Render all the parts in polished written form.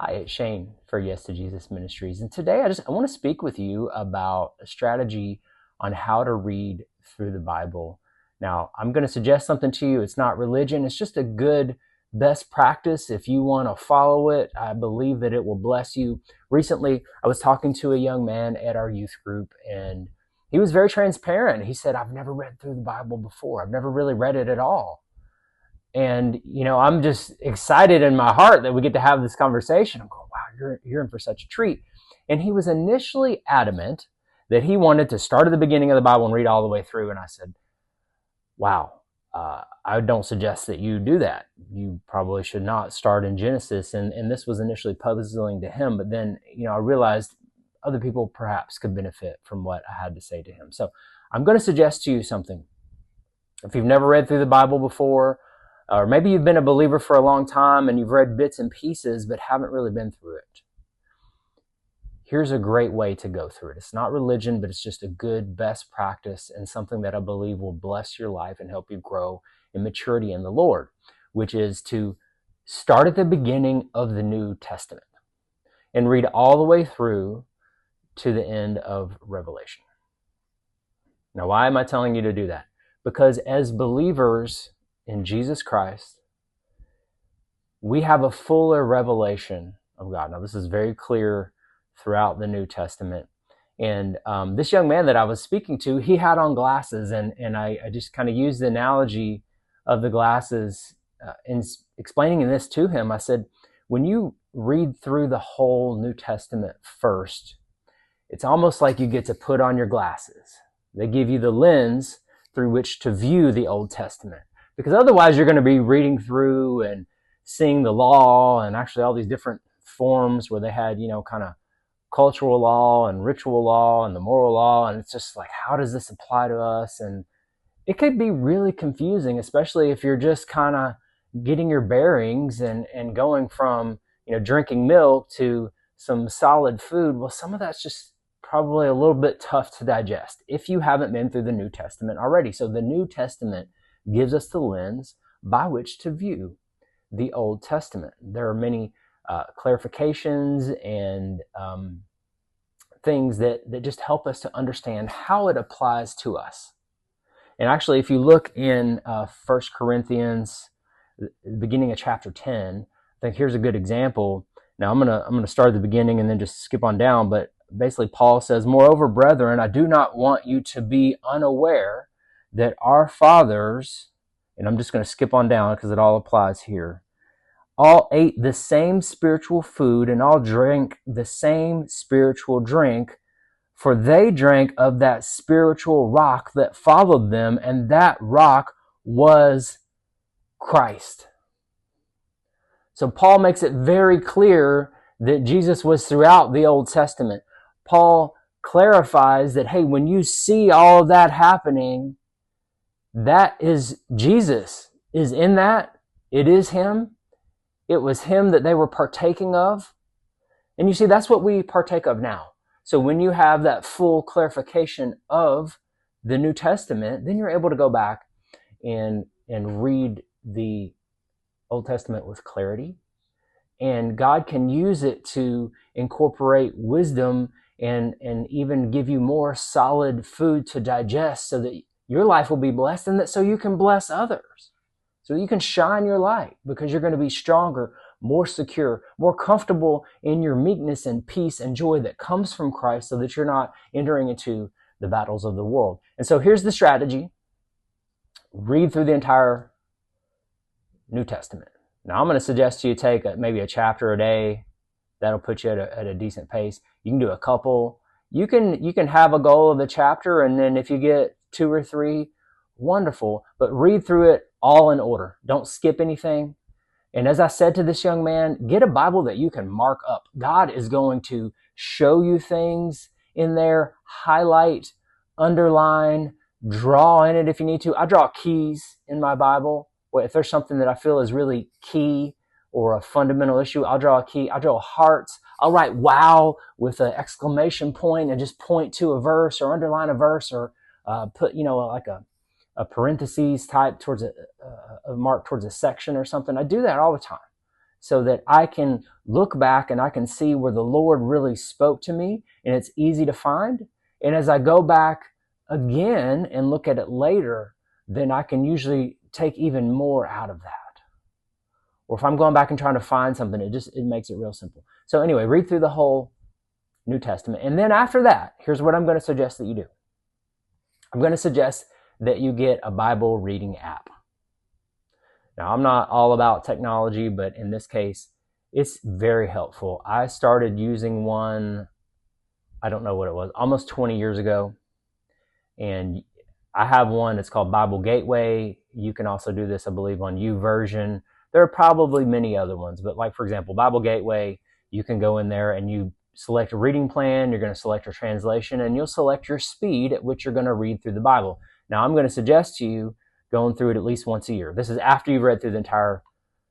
Hi, it's Shane for Yes to Jesus Ministries. And today I want to speak with you about a strategy on how to read through the Bible. Now, I'm going to suggest something to you. It's not religion. It's just a good best practice. If you want to follow it, I believe that it will bless you. Recently, I was talking to a young man at our youth group, and he was very transparent. He said, I've never read through the Bible before. I've never really read it at all. And, I'm just excited in my heart that we get to have this conversation. I'm going, wow, you're in for such a treat. And he was initially adamant that he wanted to start at the beginning of the Bible and read all the way through. And I said, wow, I don't suggest that you do that. You probably should not start in Genesis. And this was initially puzzling to him. But then, I realized other people perhaps could benefit from what I had to say to him. So I'm going to suggest to you something. If you've never read through the Bible before, or maybe you've been a believer for a long time and you've read bits and pieces but haven't really been through it. Here's a great way to go through it. It's not religion, but it's just a good best practice and something that I believe will bless your life and help you grow in maturity in the Lord, which is to start at the beginning of the New Testament and read all the way through to the end of Revelation. Now, why am I telling you to do that? Because as believers in Jesus Christ, we have a fuller revelation of God. Now, this is very clear throughout the New Testament. And this young man that I was speaking to, he had on glasses, and I just kind of used the analogy of the glasses in explaining this to him. I said, when you read through the whole New Testament first, it's almost like you get to put on your glasses. They give you the lens through which to view the Old Testament. Because otherwise you're going to be reading through and seeing the law and actually all these different forms where they had, kind of cultural law and ritual law and the moral law. And it's just like, how does this apply to us? And it could be really confusing, especially if you're just kind of getting your bearings and going from, drinking milk to some solid food. Well, some of that's just probably a little bit tough to digest if you haven't been through the New Testament already. So the New Testament gives us the lens by which to view the Old Testament. There are many clarifications and things that just help us to understand how it applies to us. And actually, if you look in 1 Corinthians, the beginning of chapter 10, I think here's a good example. Now, I'm gonna start at the beginning and then just skip on down. But basically, Paul says, "Moreover, brethren, I do not want you to be unaware that our fathers," and I'm just going to skip on down because it all applies here, "all ate the same spiritual food and all drank the same spiritual drink, for they drank of that spiritual rock that followed them, and that rock was Christ." So Paul makes it very clear that Jesus was throughout the Old Testament. Paul clarifies that, hey, when you see all of that happening, that is Jesus is in that. It is him. It was him that they were partaking of. And you see, that's what we partake of now. So when you have that full clarification of the New Testament, then you're able to go back and read the Old Testament with clarity. And God can use it to incorporate wisdom and even give you more solid food to digest so that your life will be blessed, and that so you can bless others. So you can shine your light because you're going to be stronger, more secure, more comfortable in your meekness and peace and joy that comes from Christ, so that you're not entering into the battles of the world. And so here's the strategy. Read through the entire New Testament. Now I'm going to suggest you take maybe a chapter a day. That'll put you at a decent pace. You can do a couple. You can have a goal of a chapter, and then if you get 2 or 3, wonderful. But read through it all in order. Don't skip anything. And as I said to this young man, get a Bible that you can mark up. God is going to show you things in there, highlight, underline, draw in it if you need to. I draw keys in my Bible. If there's something that I feel is really key or a fundamental issue, I'll draw a key. I'll draw hearts. I'll write wow with an exclamation point and just point to a verse or underline a verse or put, like a parentheses type towards a mark towards a section or something. I do that all the time. so that I can look back and I can see where the Lord really spoke to me, and it's easy to find. And as I go back again and look at it later, then I can usually take even more out of that. Or if I'm going back and trying to find something, it makes it real simple. So anyway, read through the whole New Testament. And then after that, here's what I'm going to suggest that you do. I'm going to suggest that you get a Bible reading app. Now, I'm not all about technology, but in this case, it's very helpful. I started using one, I don't know what it was, almost 20 years ago. And I have one, it's called Bible Gateway. You can also do this, I believe, on YouVersion. There are probably many other ones, but like, for example, Bible Gateway, you can go in there and you select a reading plan, you're going to select your translation, and you'll select your speed at which you're going to read through the Bible. Now, I'm going to suggest to you going through it at least once a year. This is after you've read through the entire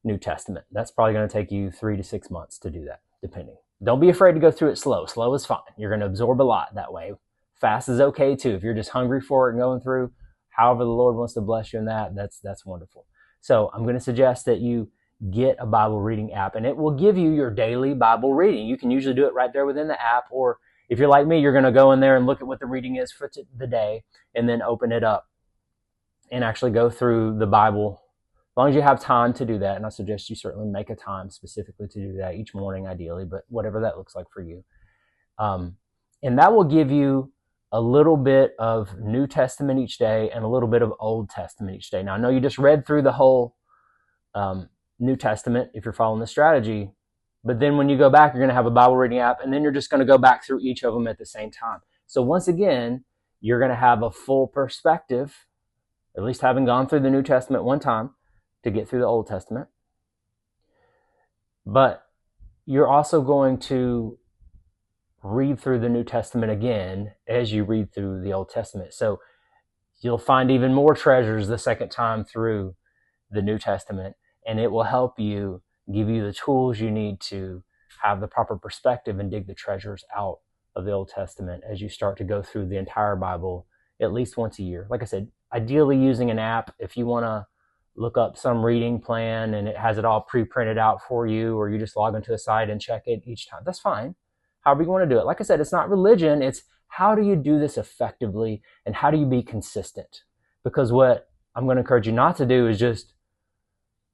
New Testament. That's probably going to take you 3 to 6 months to do that, depending. Don't be afraid to go through it slow. Slow is fine. You're going to absorb a lot that way. Fast is okay too. If you're just hungry for it and going through, however the Lord wants to bless you in that, that's wonderful. So I'm going to suggest that you get a Bible reading app, and it will give you your daily Bible reading. You can usually do it right there within the app, or if you're like me, you're going to go in there and look at what the reading is for the day and then open it up and actually go through the Bible, as long as you have time to do that. And I suggest you certainly make a time specifically to do that each morning, ideally, but whatever that looks like for you. And that will give you a little bit of New Testament each day and a little bit of Old Testament each day. Now, I know you just read through the whole New Testament if you're following the strategy, but then when you go back, you're going to have a Bible reading app, and then you're just going to go back through each of them at the same time. So once again, you're going to have a full perspective, at least having gone through the New Testament one time to get through the Old Testament. But you're also going to read through the New Testament again as you read through the Old Testament. So you'll find even more treasures the second time through the New Testament, and it will help you, give you the tools you need to have the proper perspective and dig the treasures out of the Old Testament as you start to go through the entire Bible at least once a year. Like I said, ideally using an app. If you want to look up some reading plan and it has it all pre-printed out for you, or you just log into the site and check it each time, that's fine. However you want to do it. Like I said, it's not religion. It's how do you do this effectively and how do you be consistent? Because what I'm going to encourage you not to do is just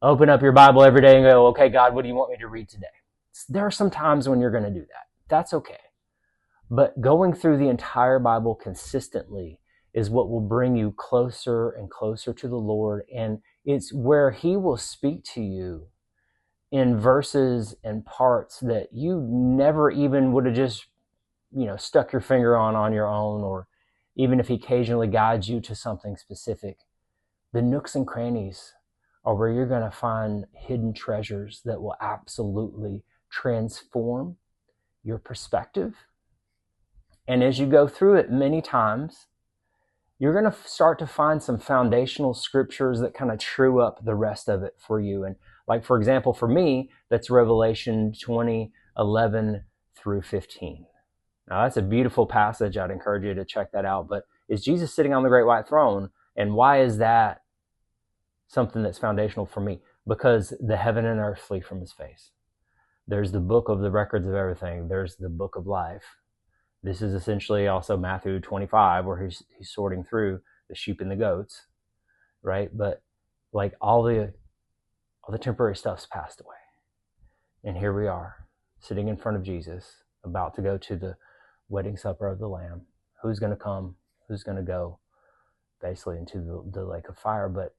open up your Bible every day and go, okay, God, what do you want me to read today? There are some times when you're going to do that. That's okay. But going through the entire Bible consistently is what will bring you closer and closer to the Lord. And it's where He will speak to you in verses and parts that you never even would have just, stuck your finger on your own, or even if He occasionally guides you to something specific. The nooks and crannies are where you're going to find hidden treasures that will absolutely transform your perspective. And as you go through it many times, you're going to start to find some foundational scriptures that kind of true up the rest of it for you. And like, for example, for me, that's Revelation 20:11 through 15. Now, that's a beautiful passage. I'd encourage you to check that out. But is Jesus sitting on the great white throne? And why is that something that's foundational for me? Because the heaven and earth flee from His face. There's the book of the records of everything. There's the book of life. This is essentially also Matthew 25, where he's sorting through the sheep and the goats, right? But like all the temporary stuff's passed away. And here we are, sitting in front of Jesus, about to go to the wedding supper of the Lamb. Who's going to come? Who's going to go? Basically into the lake of fire. But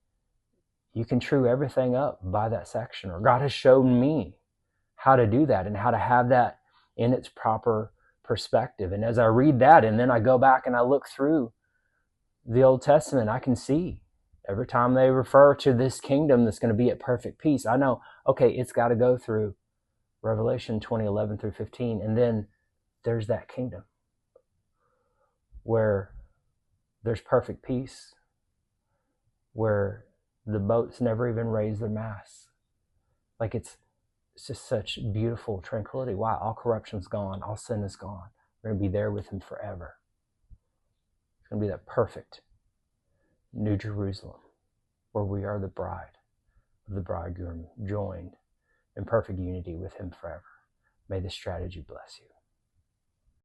you can true everything up by that section. Or God has shown me how to do that and how to have that in its proper perspective. And as I read that, and then I go back and I look through the Old Testament, I can see every time they refer to this kingdom that's going to be at perfect peace, I know, okay, it's got to go through Revelation 20:11 through 15. And then there's that kingdom where there's perfect peace, where the boats never even raise their masts. Like it's just such beautiful tranquility. Why? All corruption's gone. All sin is gone. We're going to be there with Him forever. It's going to be that perfect New Jerusalem where we are the bride of the bridegroom, joined in perfect unity with Him forever. May this strategy bless you.